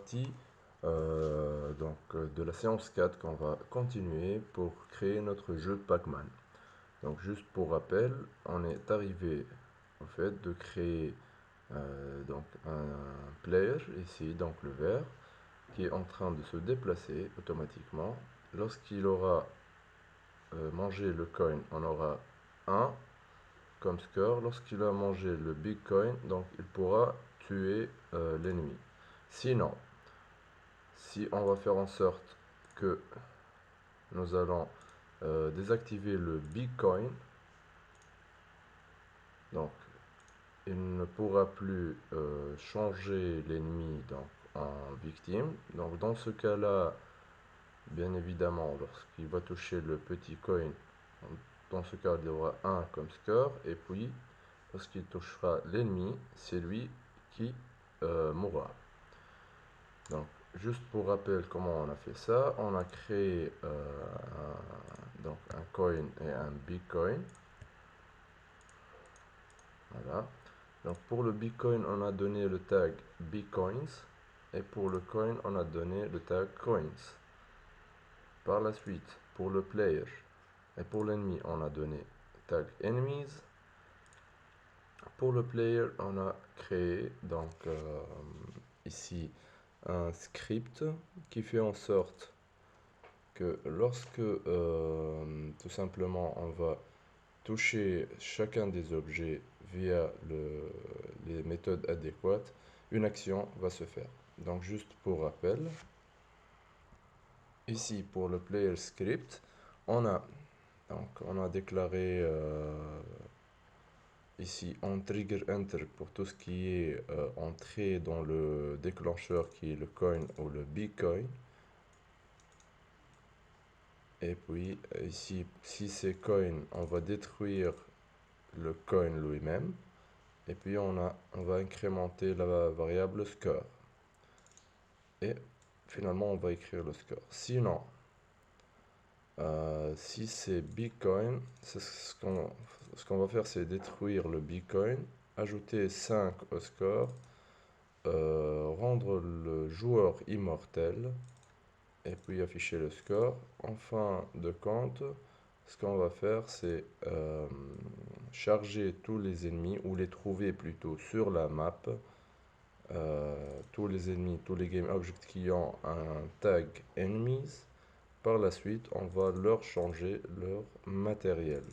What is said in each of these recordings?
Partie de la séance 4 qu'on va continuer pour créer notre jeu Pac-Man. Donc juste pour rappel, on est arrivé au fait de créer un player ici, donc le vert, qui est en train de se déplacer automatiquement. Lorsqu'il aura mangé le coin, on aura 1 comme score. Lorsqu'il a mangé le big coin, donc il pourra tuer l'ennemi. Sinon, si on va faire en sorte que nous allons désactiver le big coin, donc il ne pourra plus changer l'ennemi en victime. Donc dans ce cas-là, bien évidemment, lorsqu'il va toucher le petit coin, dans ce cas il y aura 1 comme score, et puis lorsqu'il touchera l'ennemi, c'est lui qui mourra. Donc, juste pour rappel comment on a fait ça, on a créé un coin et un big coin. Voilà. Donc pour le big coin, on a donné le tag big coins, et pour le coin, on a donné le tag coins. Par la suite, pour le player et pour l'ennemi, on a donné tag enemies. Pour le player, on a créé ici un script qui fait en sorte que lorsque tout simplement on va toucher chacun des objets via les méthodes adéquates, une action va se faire. Donc juste pour rappel, ici pour le player script, on a déclaré ici on trigger enter pour tout ce qui est entrée dans le déclencheur qui est le coin ou le big coin. Et puis ici, si c'est coin, on va détruire le coin lui-même. Et puis on va incrémenter la variable score. Et finalement, on va écrire le score. Sinon, si c'est Bitcoin, ce qu'on va faire, c'est détruire le Bitcoin, ajouter 5 au score, rendre le joueur immortel, et puis afficher le score. En fin de compte, ce qu'on va faire, c'est charger tous les ennemis, ou les trouver plutôt sur la map. Tous les ennemis, tous les game objects qui ont un tag enemies. Par la suite, on va leur changer leur matériel.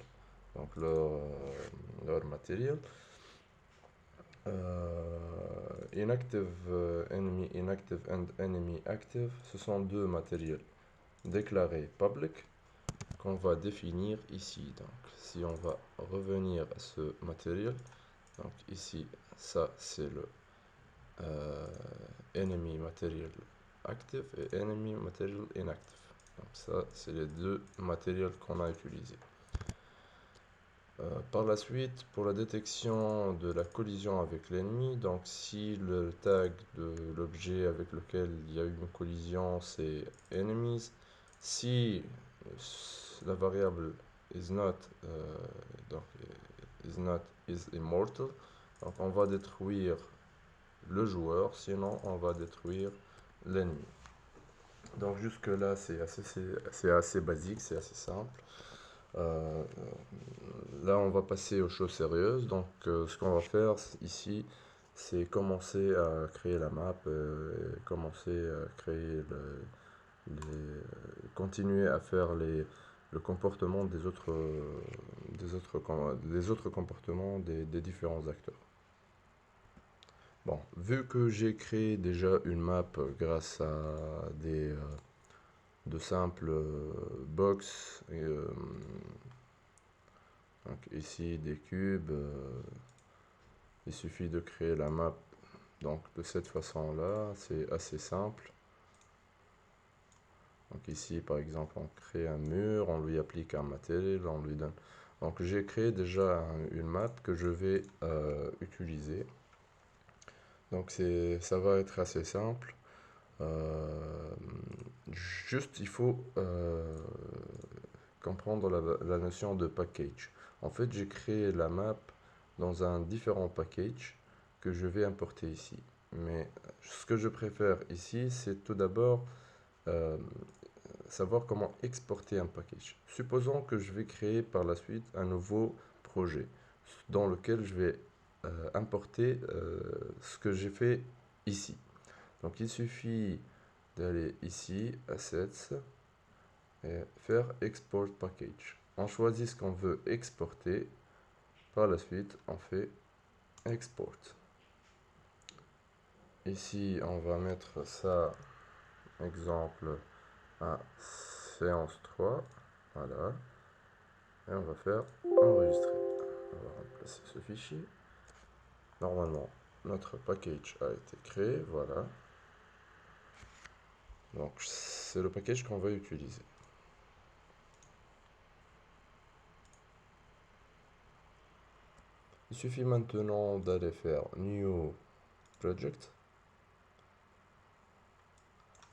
Donc leur matériel. Inactive enemy, inactive and enemy active, ce sont deux matériels déclarés public qu'on va définir ici. Donc si on va revenir à ce matériel, donc ici, ça c'est le enemy material active et enemy material inactive. Donc ça, c'est les deux matériels qu'on a utilisés. Par la suite, pour la détection de la collision avec l'ennemi, donc si le tag de l'objet avec lequel il y a eu une collision, c'est enemies, si la variable is not, is immortal, donc on va détruire le joueur, sinon on va détruire l'ennemi. Donc jusque là c'est assez basique, c'est assez simple. Là on va passer aux choses sérieuses. Donc ce qu'on va faire ici, c'est commencer à créer la map, commencer à créer continuer à faire le comportement des autres comportements des différents acteurs. Bon, vu que j'ai créé déjà une map grâce à de simples box, donc ici des cubes, il suffit de créer la map donc de cette façon là, c'est assez simple. Donc ici par exemple on crée un mur, on lui applique un matériel, on lui donne. Donc j'ai créé déjà une map que je vais utiliser. Donc ça va être assez simple. Juste il faut comprendre la notion de package. En fait j'ai créé la map dans un différent package que je vais importer ici. mais ce que je préfère ici, c'est tout d'abord euh, savoir comment exporter un package. Supposons que je vais créer par la suite un nouveau projet dans lequel je vais importer ce que j'ai fait ici. Donc il suffit d'aller ici, Assets, et faire Export Package. On choisit ce qu'on veut exporter. Par la suite, on fait Export. Ici, on va mettre ça, exemple, à séance 3. Voilà. Et on va faire enregistrer. On va remplacer ce fichier. Normalement, notre package a été créé. Voilà. Donc, c'est le package qu'on va utiliser. Il suffit maintenant d'aller faire New Project.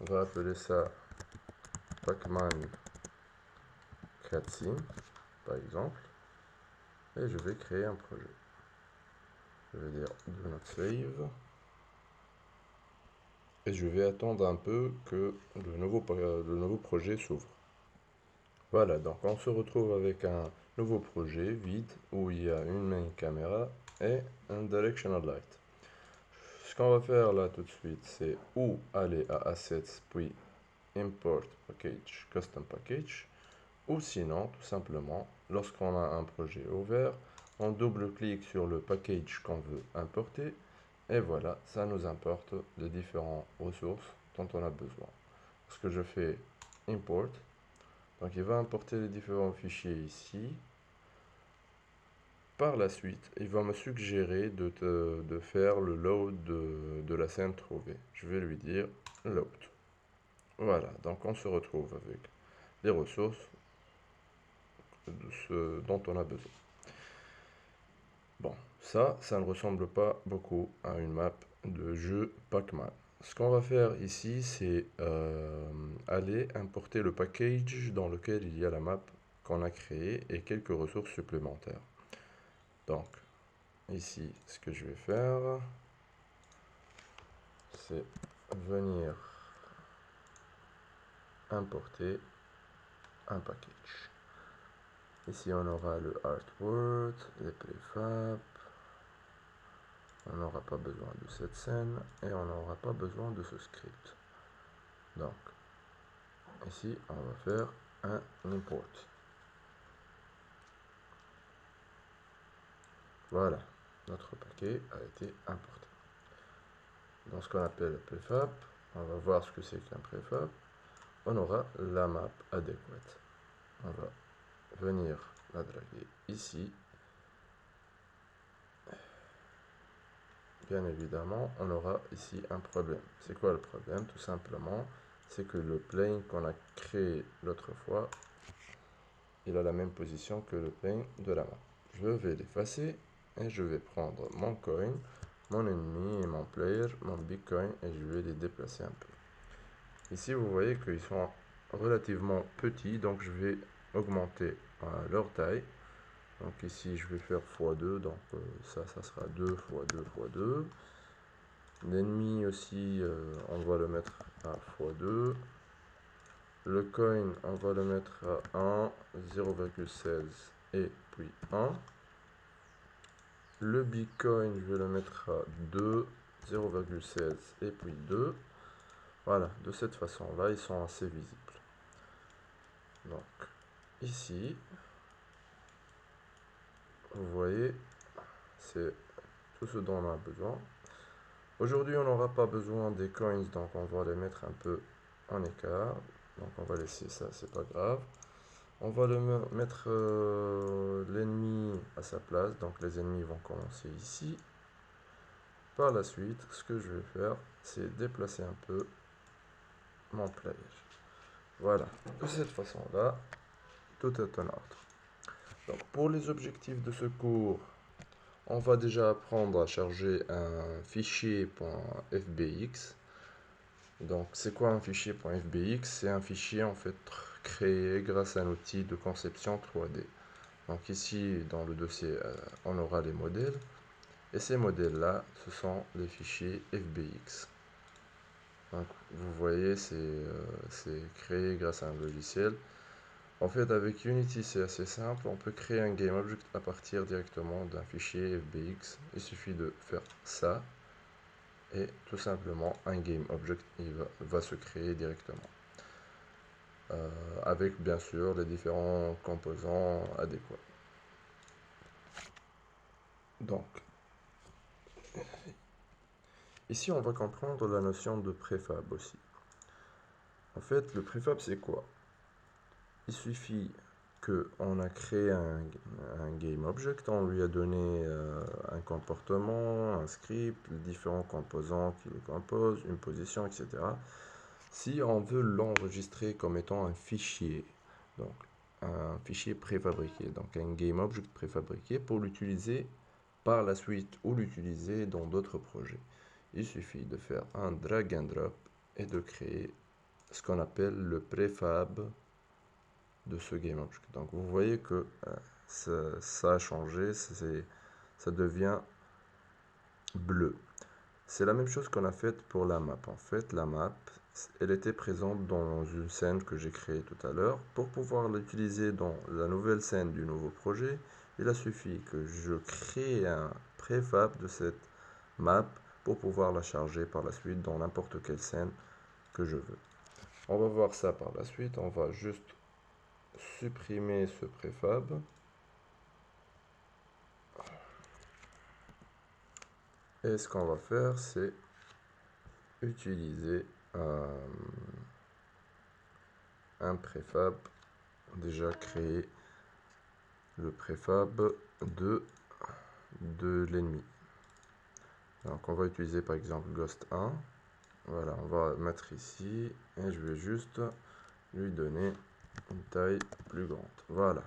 On va appeler ça Pacman cutscene, par exemple. Et je vais créer un projet. Je vais dire do not save. Et je vais attendre un peu que le nouveau projet s'ouvre. Voilà, donc on se retrouve avec un nouveau projet vide où il y a une main caméra et un directional light. Ce qu'on va faire là tout de suite, c'est ou aller à Assets puis Import Package, Custom Package, ou sinon, tout simplement, lorsqu'on a un projet ouvert, on double-clique sur le package qu'on veut importer et voilà, ça nous importe les différentes ressources dont on a besoin. Ce que je fais Import, donc il va importer les différents fichiers ici. Par la suite, il va me suggérer de faire le load de la scène trouvée. Je vais lui dire load. Voilà, donc on se retrouve avec les ressources de ce dont on a besoin. Bon, ça ne ressemble pas beaucoup à une map de jeu Pac-Man. Ce qu'on va faire ici, c'est aller importer le package dans lequel il y a la map qu'on a créée et quelques ressources supplémentaires. Donc, ici, ce que je vais faire, c'est venir importer un package. Ici, on aura le artwork, les prefabs. On n'aura pas besoin de cette scène et on n'aura pas besoin de ce script. Donc, ici, on va faire un import. Voilà, notre paquet a été importé. Dans ce qu'on appelle prefab, on va voir ce que c'est qu'un prefab. On aura la map adéquate. On va venir la draguer ici. Bien évidemment, on aura ici un problème. C'est quoi le problème? Tout simplement, c'est que le plane qu'on a créé l'autre fois, il a la même position que le plane de la map. Je vais l'effacer et je vais prendre mon coin, mon ennemi et mon player, mon big coin, et je vais les déplacer un peu. Ici, vous voyez qu'ils sont relativement petits, donc je vais augmenter leur taille. Donc ici, je vais faire x2, donc ça sera 2 x 2 x 2. L'ennemi aussi, on va le mettre à x2. Le coin, on va le mettre à 1, 0,16 et puis 1. Le Bitcoin, je vais le mettre à 2, 0,16 et puis 2. Voilà, de cette façon-là, ils sont assez visibles. Donc, ici, vous voyez, c'est tout ce dont on a besoin. Aujourd'hui, on n'aura pas besoin des coins, donc on va les mettre un peu en écart. Donc, on va laisser ça, c'est pas grave. On va mettre l'ennemi à sa place, donc les ennemis vont commencer ici. Par la suite, ce que je vais faire, c'est déplacer un peu mon player. Voilà, de cette façon-là, tout est en ordre. Donc pour les objectifs de ce cours, on va déjà apprendre à charger un fichier .fbx. Donc c'est quoi un fichier .fbx? C'est un fichier en fait créé grâce à un outil de conception 3D. Donc ici dans le dossier on aura les modèles Et ces modèles-là, ce sont les fichiers FBX. Donc, vous voyez, c'est créé grâce à un logiciel. En fait, avec Unity, c'est assez simple. On peut créer un GameObject à partir directement d'un fichier FBX. Il suffit de faire ça. Et tout simplement, un GameObject va se créer directement. Avec, bien sûr, les différents composants adéquats. Donc, ici, on va comprendre la notion de préfab aussi. En fait, le préfab, c'est quoi? Il suffit qu'on a créé un GameObject, on lui a donné un comportement, un script, les différents composants qui le composent, une position, etc. Si on veut l'enregistrer comme étant un fichier, donc un fichier préfabriqué, donc un GameObject préfabriqué, pour l'utiliser par la suite ou l'utiliser dans d'autres projets, il suffit de faire un drag and drop et de créer ce qu'on appelle le préfab de ce GameObject. Donc vous voyez que ça a changé, ça devient bleu. C'est la même chose qu'on a faite pour la map. En fait, la map, elle était présente dans une scène que j'ai créée tout à l'heure. Pour pouvoir l'utiliser dans la nouvelle scène du nouveau projet, il a suffi que je crée un préfab de cette map pour pouvoir la charger par la suite dans n'importe quelle scène que je veux. On va voir ça par la suite. On va juste supprimer ce préfab. Et ce qu'on va faire, c'est utiliser un préfab, déjà créé le préfab de l'ennemi. Donc on va utiliser par exemple Ghost 1. Voilà, on va mettre ici et je vais juste lui donner une taille plus grande. Voilà.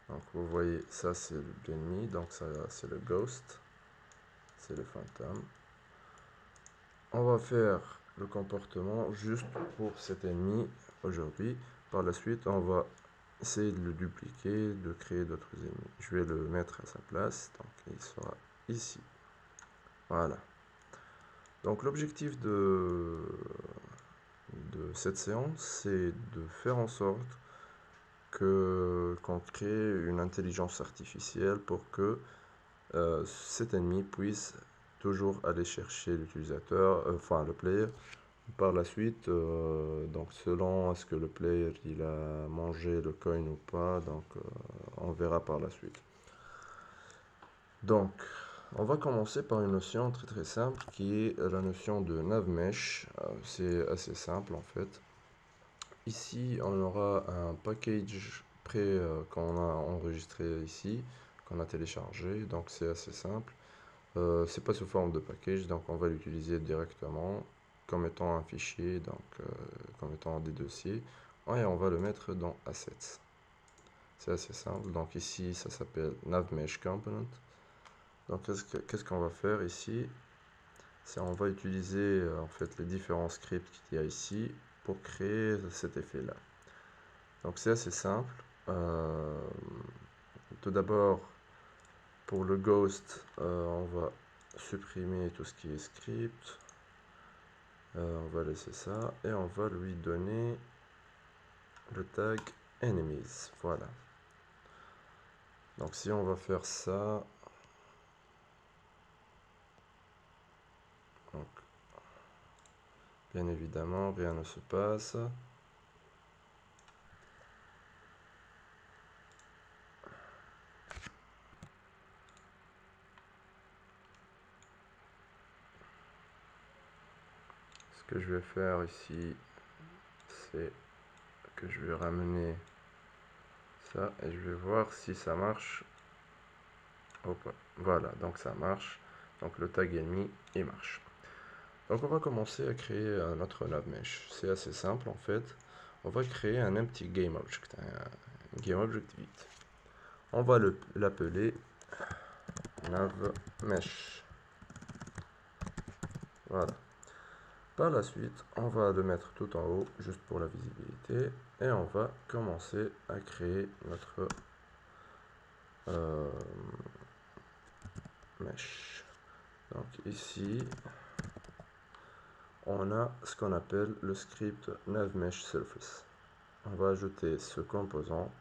Donc vous voyez, ça c'est l'ennemi, donc ça c'est le Ghost, c'est le fantôme. On va faire le comportement juste pour cet ennemi aujourd'hui. Par la suite, on va essayer de le dupliquer, de créer d'autres ennemis. Je vais le mettre à sa place, donc il sera ici. Voilà. Donc l'objectif de cette séance, c'est de faire en sorte qu'on crée une intelligence artificielle pour que cet ennemi puisse toujours aller chercher l'utilisateur, enfin le player, par la suite, donc selon est-ce que le player il a mangé le coin ou pas, donc on verra par la suite. Donc, on va commencer par une notion très très simple qui est la notion de navmesh. C'est assez simple en fait. Ici, on aura un package prêt qu'on a enregistré ici, qu'on a téléchargé, donc c'est assez simple. C'est pas sous forme de package, donc on va l'utiliser directement comme étant un fichier, donc comme étant des dossiers, et on va le mettre dans Assets. C'est assez simple, donc ici ça s'appelle navmesh component. Donc qu'est-ce qu'on va faire ici? C'est on va utiliser en fait les différents scripts qu'il y a ici pour créer cet effet là. Donc c'est assez simple. Tout d'abord, pour le ghost, on va supprimer tout ce qui est script. On va laisser ça et on va lui donner le tag enemies. Voilà. Donc si on va faire ça, donc, bien évidemment rien ne se passe. Ce que je vais faire ici, c'est que je vais ramener ça et je vais voir si ça marche. Hop, voilà, donc ça marche. Donc le tag ennemi, il marche. Donc on va commencer à créer notre navmesh. C'est assez simple en fait. On va créer un empty GameObject, un GameObject vide. On va l'appeler navmesh. Voilà. Par la suite, on va le mettre tout en haut, juste pour la visibilité, et on va commencer à créer mesh. Donc ici, on a ce qu'on appelle le script navMeshSurface. On va ajouter ce composant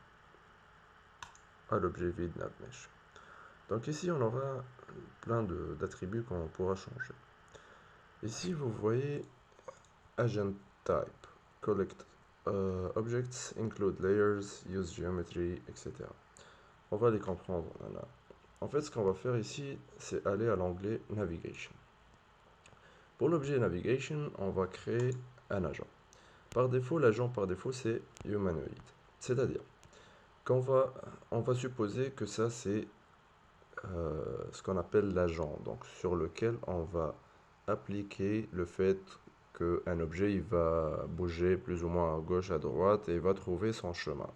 à l'objet vide navMesh. Donc ici, on aura plein d'attributs qu'on pourra changer. Ici, vous voyez agent type, collect objects, include layers, use geometry, etc. On va les comprendre là. En fait, ce qu'on va faire ici, c'est aller à l'onglet Navigation. Pour l'objet Navigation, on va créer un agent. Par défaut, l'agent par défaut, c'est humanoid. C'est-à-dire qu'on va supposer que ça, c'est ce qu'on appelle l'agent, donc sur lequel on va appliquer le fait qu'un objet il va bouger plus ou moins à gauche, à droite et il va trouver son chemin.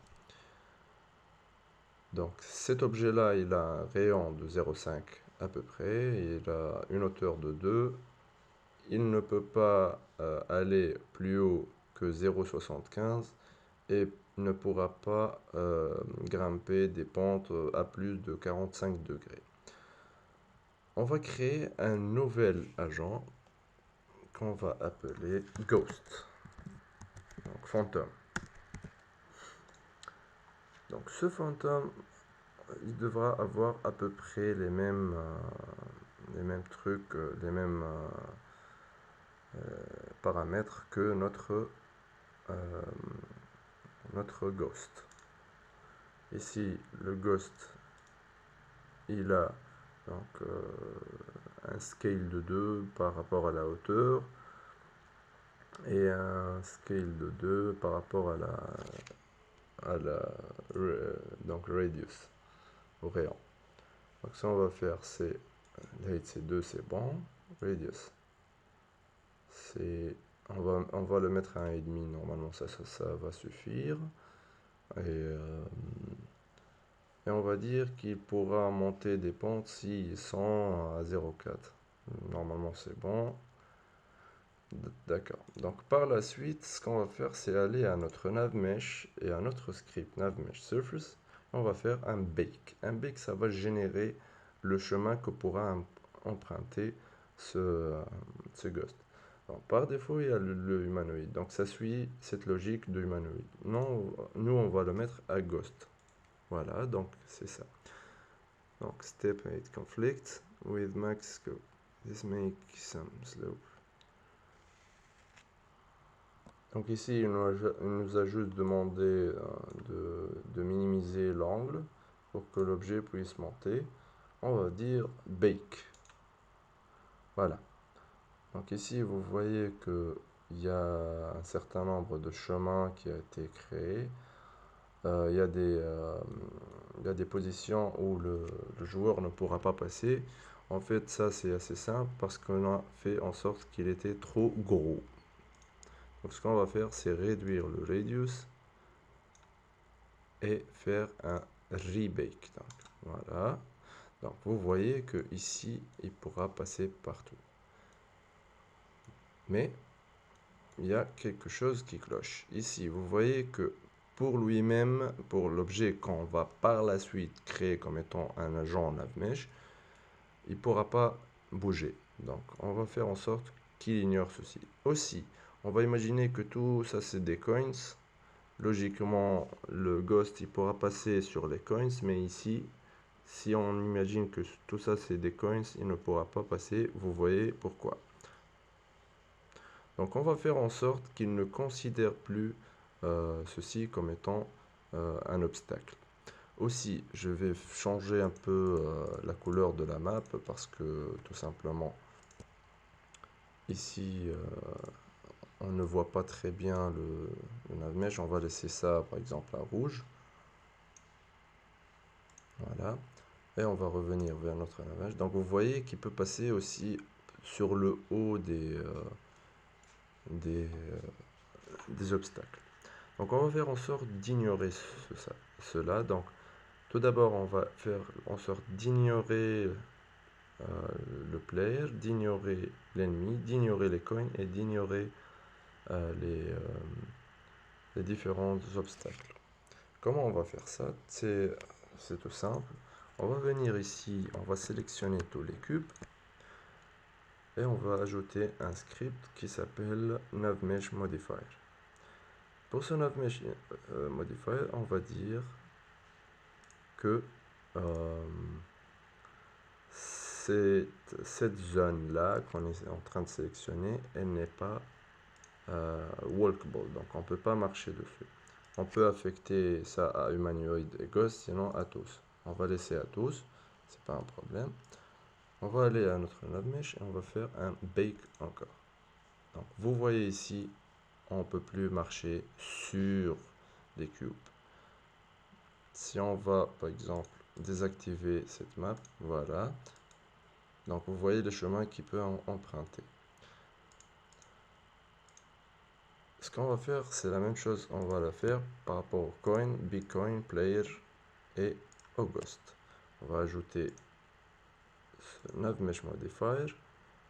Donc cet objet-là, il a un rayon de 0,5 à peu près, il a une hauteur de 2, il ne peut pas aller plus haut que 0,75 et ne pourra pas grimper des pentes à plus de 45 degrés. On va créer un nouvel agent qu'on va appeler Ghost, donc fantôme. Donc ce fantôme, il devra avoir à peu près les mêmes trucs, les mêmes paramètres que notre Ghost. Ici, le Ghost, il a donc un scale de 2 par rapport à la hauteur et un scale de 2 par rapport à donc radius, au rayon. Donc ça on va faire, c'est height c'est 2, c'est bon, radius c'est, on va le mettre à 1,5, normalement ça va suffire, et on va dire qu'il pourra monter des pentes s'ils sont à 0,4. Normalement c'est bon. D'accord. Donc par la suite, ce qu'on va faire, c'est aller à notre navmesh et à notre script navMeshSurface. On va faire un bake. Un bake, ça va générer le chemin que pourra emprunter ce ghost. Donc, par défaut, il y a le humanoïde. Donc ça suit cette logique de humanoïde. Non, nous, on va le mettre à ghost. Voilà, donc c'est ça. Donc step 8 conflict with max scope. This makes some slope. Donc ici, il nous a juste demandé de minimiser l'angle pour que l'objet puisse monter. On va dire bake. Voilà. Donc ici, vous voyez qu'il y a un certain nombre de chemins qui a été créé. Il y a des positions où le joueur ne pourra pas passer. En fait, ça c'est assez simple parce qu'on a fait en sorte qu'il était trop gros. Donc ce qu'on va faire, c'est réduire le radius et faire un rebake. Donc, voilà. Donc vous voyez que ici, il pourra passer partout. Mais il y a quelque chose qui cloche. Ici, vous voyez que pour lui-même, pour l'objet qu'on va par la suite créer comme étant un agent navmesh, il ne pourra pas bouger. Donc on va faire en sorte qu'il ignore ceci. Aussi, on va imaginer que tout ça c'est des coins. Logiquement, le ghost il pourra passer sur les coins, mais ici, si on imagine que tout ça c'est des coins, il ne pourra pas passer. Vous voyez pourquoi. Donc on va faire en sorte qu'il ne considère plus ceci comme étant un obstacle. Aussi, je vais changer un peu la couleur de la map parce que tout simplement, ici, on ne voit pas très bien le navmesh. On va laisser ça par exemple à rouge. Voilà. Et on va revenir vers notre navmesh. Donc vous voyez qu'il peut passer aussi sur le haut des obstacles. Donc on va faire en sorte d'ignorer cela. Donc tout d'abord on va faire en sorte d'ignorer le player, d'ignorer l'ennemi, d'ignorer les coins et d'ignorer les différents obstacles. Comment on va faire ça? C'est tout simple. On va venir ici, on va sélectionner tous les cubes et on va ajouter un script qui s'appelle navmesh modifier. Pour ce navmesh modifier, on va dire que cette zone-là qu'on est en train de sélectionner, elle n'est pas walkable, donc on ne peut pas marcher dessus. On peut affecter ça à humanoid et ghost, sinon à tous. On va laisser à tous, c'est pas un problème. On va aller à notre navmesh et on va faire un bake encore. Donc vous voyez ici, on ne peut plus marcher sur les cubes. Si on va par exemple désactiver cette map, voilà. Donc vous voyez le chemin qu'il peut emprunter. Ce qu'on va faire, c'est la même chose, on va la faire par rapport au coin, bitcoin, player et au ghost. On va ajouter ce navmesh modifier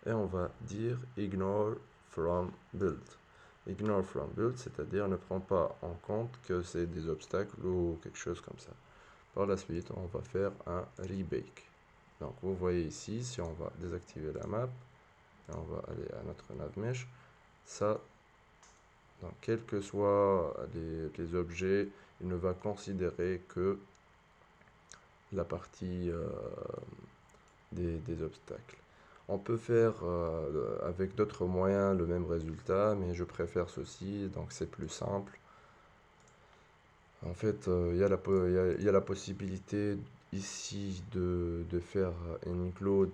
et on va dire ignore from build. Ignore from build, c'est-à-dire ne prend pas en compte que c'est des obstacles ou quelque chose comme ça. Par la suite, on va faire un rebake. Donc vous voyez ici, si on va désactiver la map, et on va aller à notre navmesh, ça, donc quels que soient les objets, il ne va considérer que la partie des obstacles. On peut faire avec d'autres moyens le même résultat, mais je préfère ceci, donc c'est plus simple. En fait, il y a la possibilité ici de faire un include,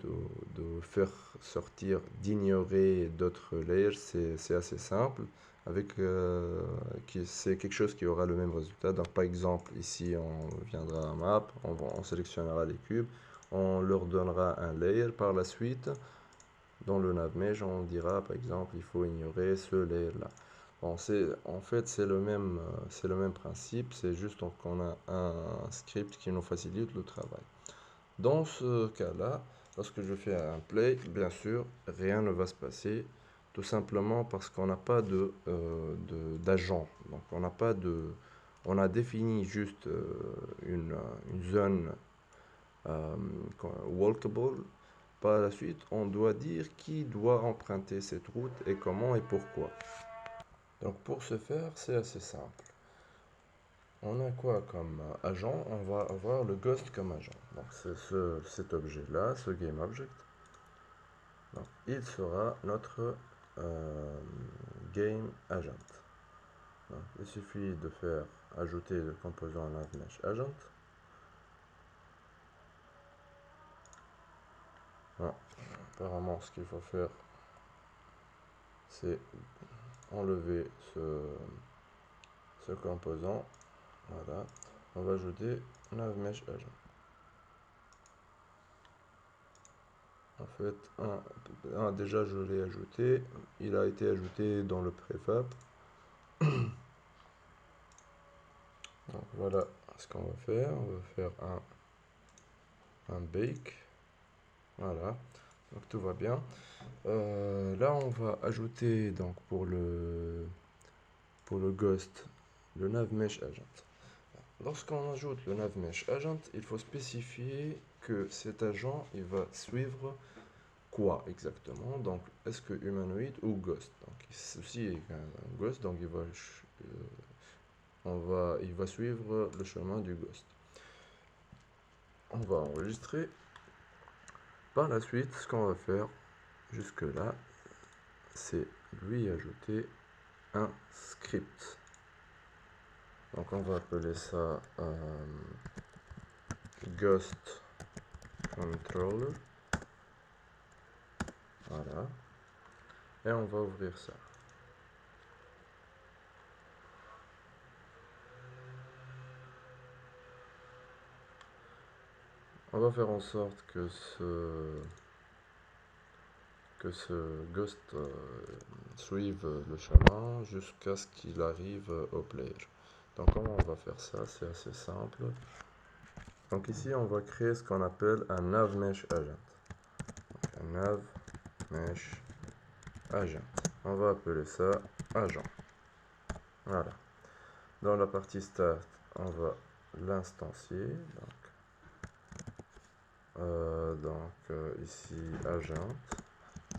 de faire sortir, d'ignorer d'autres layers, c'est assez simple. C'est quelque chose qui aura le même résultat. Donc par exemple, ici on viendra à map, on sélectionnera les cubes, on leur donnera un layer par la suite. Dans le navmesh, on dira par exemple, il faut ignorer ce layer là. Bon, en fait, c'est le même principe, c'est juste qu'on a un script qui nous facilite le travail. Dans ce cas-là, lorsque je fais un play, bien sûr, rien ne va se passer, tout simplement parce qu'on n'a pas d'agent. Donc, on a défini juste une zone walkable. Par la suite, on doit dire qui doit emprunter cette route et comment et pourquoi. Donc pour ce faire, c'est assez simple. On a quoi comme agent? On va avoir le ghost comme agent. Donc c'est cet objet-là, ce GameObject. Donc il sera notre game agent. Donc, il suffit de faire ajouter le composant navmesh agent. Ah, apparemment, ce qu'il faut faire, c'est enlever ce composant. Voilà. On va ajouter navmesh agent. En fait, déjà je l'ai ajouté, il a été ajouté dans le préfab. Donc voilà ce qu'on va faire, on va faire un bake, voilà, donc tout va bien. Là on va ajouter donc pour le ghost le navmesh agent. Lorsqu'on ajoute le navmesh agent, il faut spécifier que cet agent il va suivre quoi exactement. Donc est-ce que humanoïde ou ghost. Donc ceci est un ghost, donc il va suivre le chemin du ghost. On va enregistrer. Par la suite, ce qu'on va faire jusque là, c'est lui ajouter un script. Donc on va appeler ça ghost controller. Voilà. Et on va ouvrir ça. On va faire en sorte que ce ghost suive le chemin jusqu'à ce qu'il arrive au player. Donc comment on va faire ça? C'est assez simple. Donc ici on va créer ce qu'on appelle un navmesh agent. Donc, un navmesh agent. On va appeler ça agent. Voilà. Dans la partie start, on va l'instancier. Donc Ici agent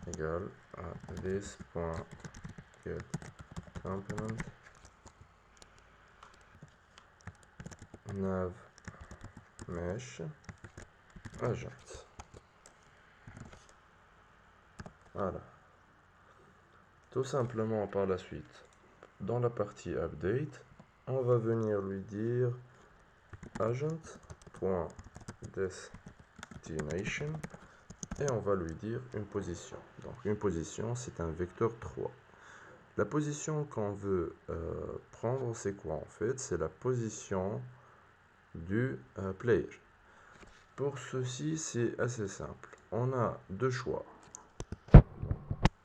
égale à this.getComponent nav mesh agent. Voilà. Tout simplement par la suite, dans la partie update, on va venir lui dire agent.destination et on va lui dire une position. Donc une position, c'est un vecteur 3. La position qu'on veut prendre, c'est quoi en fait? C'est la position du player. Pour ceci, c'est assez simple. On a deux choix.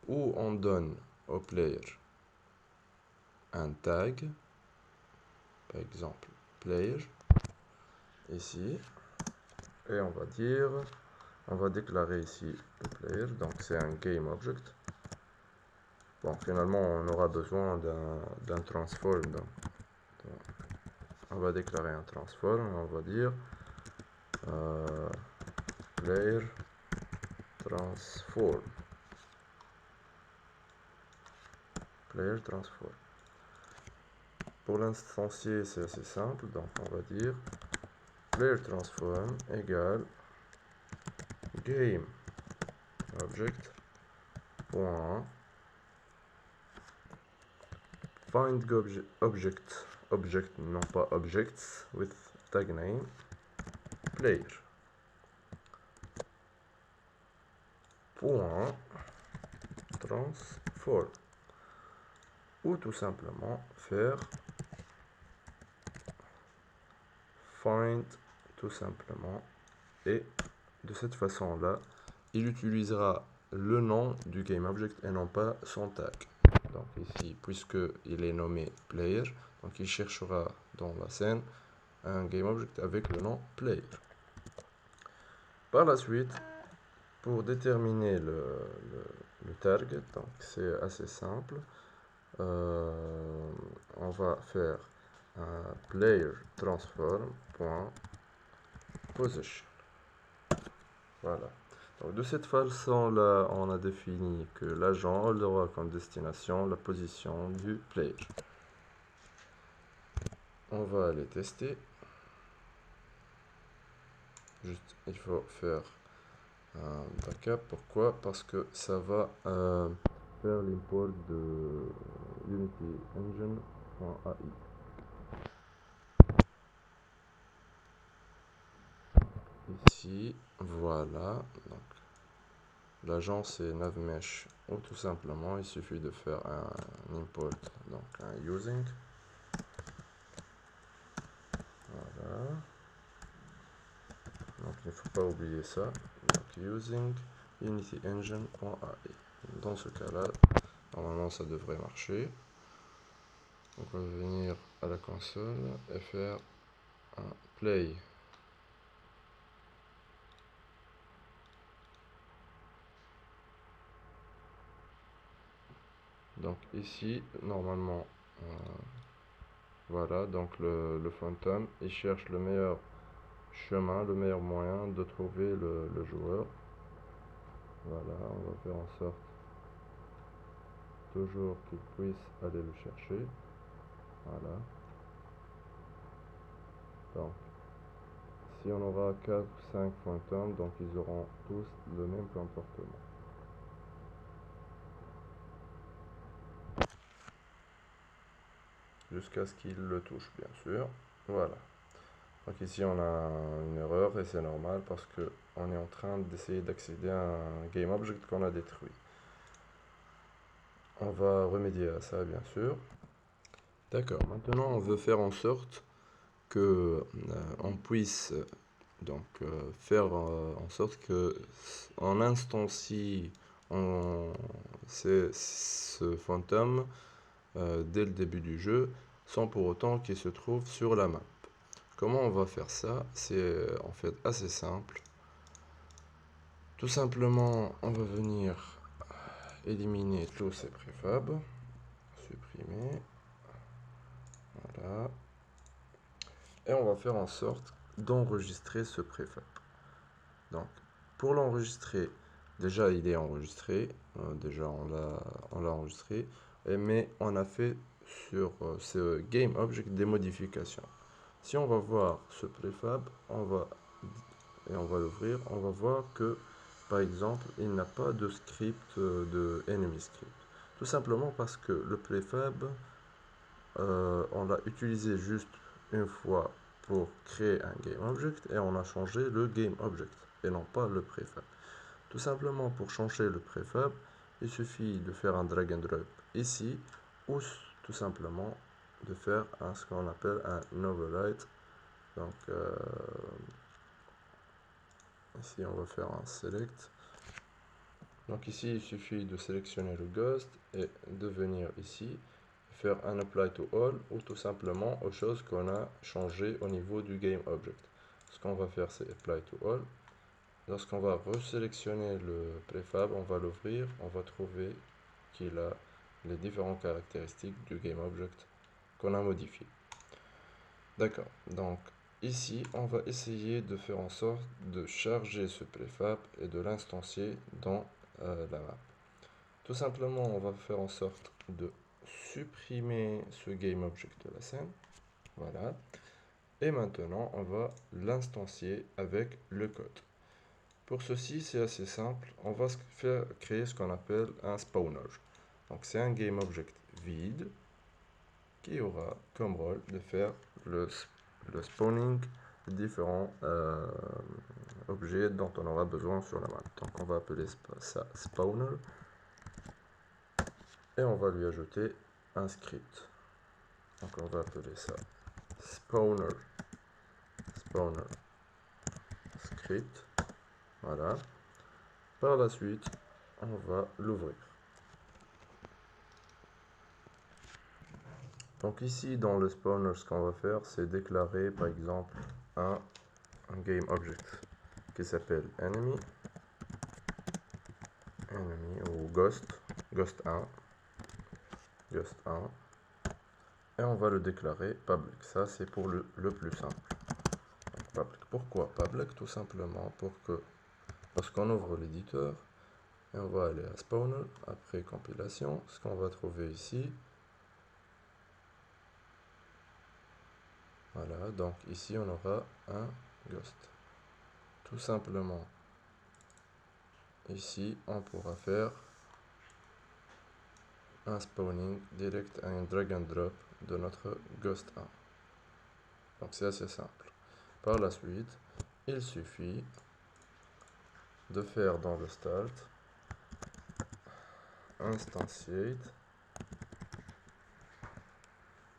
Ou on donne au player un tag, par exemple player, ici, et on va déclarer ici le player, donc c'est un game object. Bon, finalement, on aura besoin d'un transform. Donc, on va déclarer un transform, on va dire player transform. Player transform. Pour l'instancier, c'est assez simple, donc on va dire player transform égale game object point find object non pas objects with tag name player point transform, ou tout simplement faire find tout simplement, et de cette façon là il utilisera le nom du GameObject et non pas son tag. Donc ici, puisque il est nommé player, donc il cherchera dans la scène un GameObject avec le nom player. Par la suite, pour déterminer le target, donc c'est assez simple. On va faire un player transform.position. Voilà. Donc de cette façon-là, on a défini que l'agent aura comme destination la position du player. On va aller tester. Juste, il faut faire un backup. Pourquoi? Parce que ça va faire l'import de Unity Engine.ai. Ici, voilà. Donc, l'agent c'est navmesh, ou tout simplement il suffit de faire un import, donc un using. Voilà. Donc il ne faut pas oublier ça. Donc using Unity Engine.ai. Dans ce cas-là, normalement ça devrait marcher. Donc on va venir à la console et faire un play. Donc ici, normalement, voilà, donc le fantôme, il cherche le meilleur chemin, le meilleur moyen de trouver le joueur. Voilà, on va faire en sorte toujours qu'il puisse aller le chercher. Voilà. Donc, si on aura 4 ou 5 fantômes, donc ils auront tous le même comportement. Jusqu'à ce qu'il le touche, bien sûr. Voilà. Donc ici on a une erreur et c'est normal parce que on est en train d'essayer d'accéder à un GameObject qu'on a détruit. On va remédier à ça, bien sûr. D'accord, maintenant on veut faire en sorte que on puisse faire en sorte que on instancie ce fantôme dès le début du jeu sans pour autant qu'il se trouve sur la map. Comment on va faire ça? C'est en fait assez simple. Tout simplement, on va venir éliminer tous ces préfabs, supprimer, voilà, et on va faire en sorte d'enregistrer ce préfab. Donc, pour l'enregistrer, déjà il est enregistré, déjà on l'a enregistré, mais on a fait sur ce GameObject des modifications. Si on va voir ce préfab, on va l'ouvrir, on va voir que par exemple il n'a pas de script de enemy script. Tout simplement parce que le préfab, on l'a utilisé juste une fois pour créer un GameObject et on a changé le GameObject et non pas le préfab. Tout simplement pour changer le préfab, il suffit de faire un drag and drop ici ou tout simplement de faire ce qu'on appelle un override. Donc ici on va faire un select. Donc ici il suffit de sélectionner le ghost et de venir ici faire un apply to all ou tout simplement aux choses qu'on a changé au niveau du GameObject. Ce qu'on va faire c'est apply to all. Lorsqu'on va resélectionner le préfab, on va l'ouvrir, on va trouver qu'il a les différentes caractéristiques du GameObject qu'on a modifié. D'accord, donc ici on va essayer de faire en sorte de charger ce préfab et de l'instancier dans la map. Tout simplement on va faire en sorte de supprimer ce GameObject de la scène. Voilà. Et maintenant on va l'instancier avec le code. Pour ceci, c'est assez simple. On va créer ce qu'on appelle un spawner. Donc, c'est un GameObject vide qui aura comme rôle de faire le spawning de différents objets dont on aura besoin sur la map. Donc, on va appeler ça spawner et on va lui ajouter un script. Donc, on va appeler ça spawner script. Voilà. Par la suite, on va l'ouvrir. Donc ici, dans le spawner, ce qu'on va faire, c'est déclarer, par exemple, un GameObject qui s'appelle enemy ou ghost 1, et on va le déclarer public. Ça, c'est pour le plus simple. Donc, public. Pourquoi public? Tout simplement pour que, lorsqu'on ouvre l'éditeur, et on va aller à spawner, après compilation, ce qu'on va trouver ici. Voilà, donc ici, on aura un ghost. Tout simplement. Ici, on pourra faire un spawning direct, un drag and drop de notre ghost 1. Donc c'est assez simple. Par la suite, il suffit de faire dans le start instantiate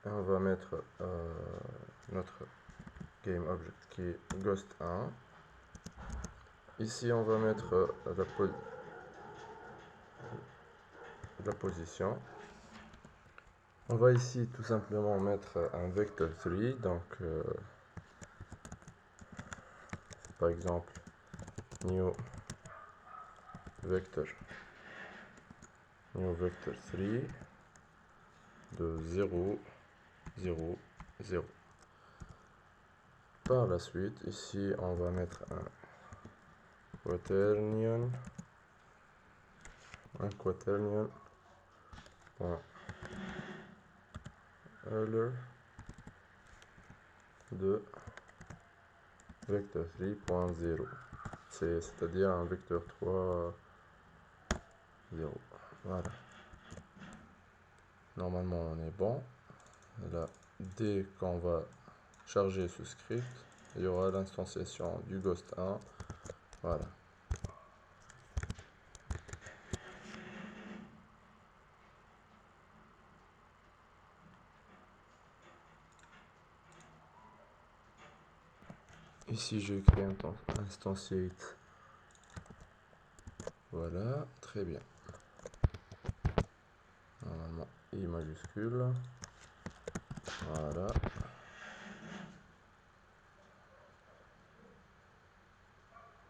et on va mettre notre GameObject qui est ghost 1. Ici on va mettre la position. On va ici tout simplement mettre un vector 3, donc par exemple new vector 3 de 0, 0, 0. Par la suite, ici on va mettre un quaternion euler de vector 3.0, c'est-à-dire un vecteur 3 0. Voilà, normalement on est bon. Là, dès qu'on va charger ce script, il y aura l'instanciation du ghost 1. Voilà. Ici, j'ai écrit un instantiate. Voilà, très bien. Normalement, I majuscule. Voilà.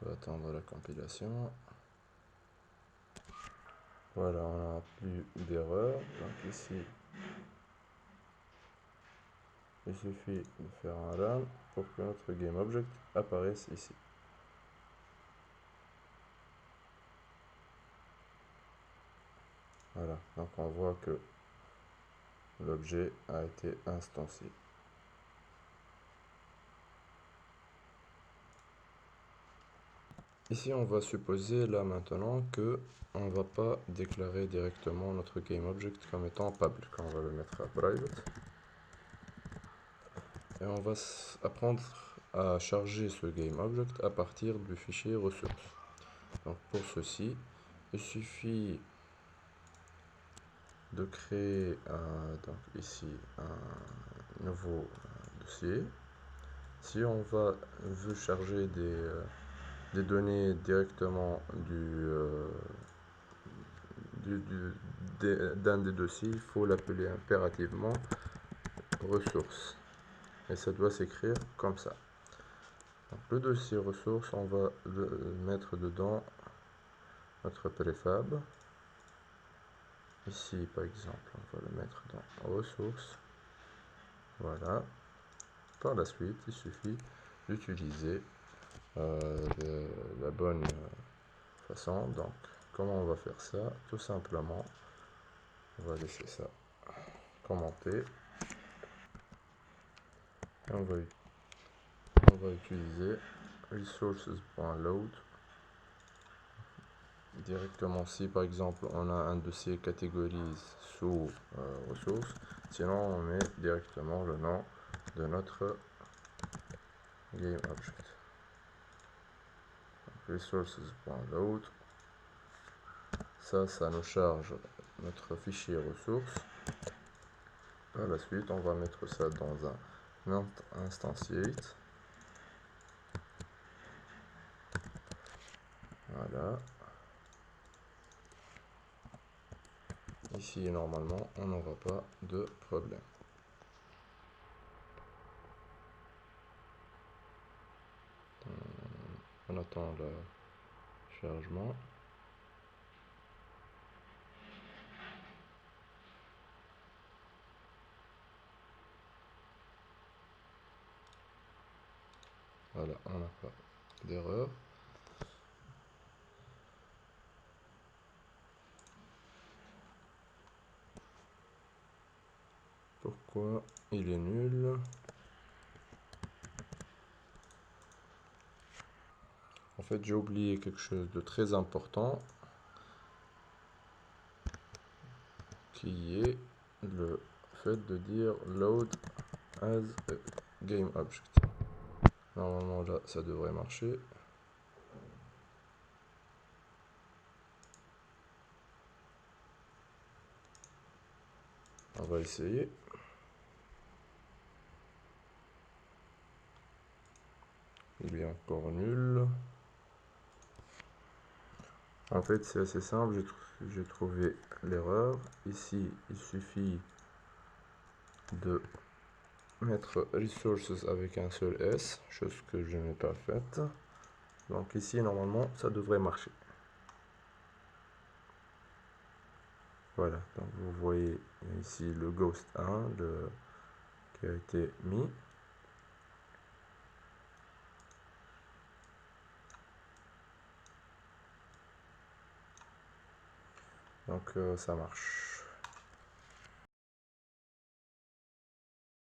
On va attendre la compilation. Voilà, on n'a plus d'erreur. Donc ici, il suffit de faire un run pour que notre GameObject apparaisse ici. Voilà, donc on voit que l'objet a été instancié. Ici, on va supposer là maintenant que on va pas déclarer directement notre GameObject comme étant public. On va le mettre à private. Et on va apprendre à charger ce GameObject à partir du fichier ressources. Donc pour ceci, il suffit de créer donc ici un nouveau dossier. Si on veut charger des données directement d'un des dossiers, il faut l'appeler impérativement ressources. Et ça doit s'écrire comme ça. Donc, le dossier ressources, on va mettre dedans notre préfab. Ici, par exemple, on va le mettre dans ressources. Voilà. Par la suite, il suffit d'utiliser la bonne façon. Donc, comment on va faire ça? Tout simplement, on va laisser ça commenter. Et on va utiliser resources.load directement si par exemple on a un dossier catégorise sous ressources, sinon on met directement le nom de notre GameObject. Resources.load, ça nous charge notre fichier ressources. Par la suite, on va mettre ça dans un instantiate. Voilà. Ici, normalement, on n'aura pas de problème. On attend le chargement. Voilà, on n'a pas d'erreur. Pourquoi il est nul? En fait, j'ai oublié quelque chose de très important, qui est le fait de dire load as a GameObject. Normalement, là, ça devrait marcher. On va essayer. Il est encore nul. En fait, c'est assez simple. J'ai trouvé l'erreur. Ici, il suffit de mettre resources avec un seul S, chose que je n'ai pas faite. Donc ici, normalement, ça devrait marcher. Voilà, donc vous voyez ici le Ghost 1 qui a été mis. Donc ça marche.